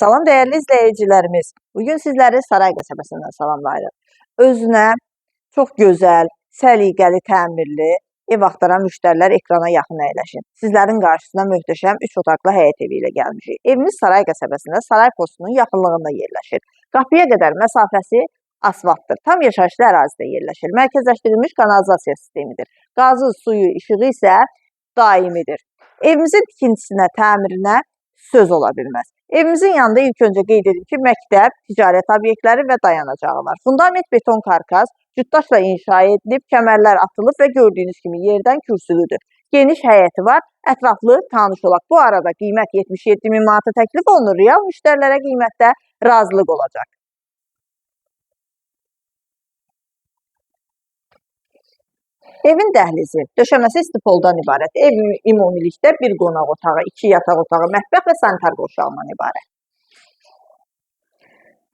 Salam değerli izleyicilerimiz. Bugün sizləri Saray qəsəbəsindən salamlayırıq. Özünə çox gözəl, səliqəli, təmirli ev axtaran müştərilər ekrana yaxın əyləşin. Sizlərin qarşısına möhtəşəm 3 otaqlı həyət evi ilə gəlmişik. Evimiz Saray qəsəbəsində Saray postunun yaxınlığında yerləşir. Qapıya qədər məsafəsi asfaltdır. Tam yaşayışlı ərazidə yerləşir. Mərkəzləşdirilmiş kanalizasiya sistemidir. Qazı, suyu, işığı isə daimidir. Evimizin tikintisinə, təmirinə söz ola bilməz. Evimizin yanında ilk öncə qeyd edim ki, məktəb, ticarət obyektləri və dayanacağı var. Fundament beton karkas cütdaşla inşa edilib, kəmərlər atılıb və gördüyünüz kimi yerdən kürsülüdür. Geniş həyəti var, ətraflı tanış olaq. Bu arada qiymət 77 min manata təklif olunur. Real müştərilərə qiymətdə razılıq olacaq. Evin dəhlizi, döşəməsi istipoldan ibarət. Ev ümumilikdə bir qonaq otağı, 2 yataq otağı, mətbəx və sanitar qovşağından ibarət.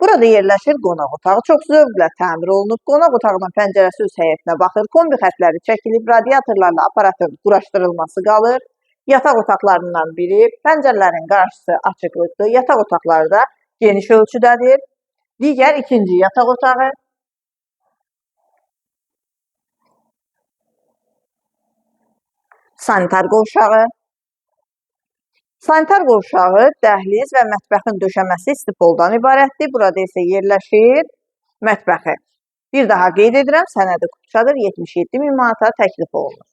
Burada yerləşir qonaq otağı. Çox zövqlə təmir olunub. Qonaq otağının pəncərəsi öz həyətinə baxır. Kombi xətləri çəkilib, radiatorlarla aparatın quraşdırılması qalır. Yataq otaqlarından biri. Pəncərələrin qarşısı açıqlıqdır. Yataq otaqları da geniş ölçüdədir. Digər ikinci yataq otağı. Sanitar qovşağı. Sanitar qovşağı, dəhliz və mətbəxin döşəməsi istipoldan ibarətdir. Burada isə yerləşir mətbəxi. Bir daha qeyd edirəm, sənədi kupçadır, 77 min manata təklif olunur.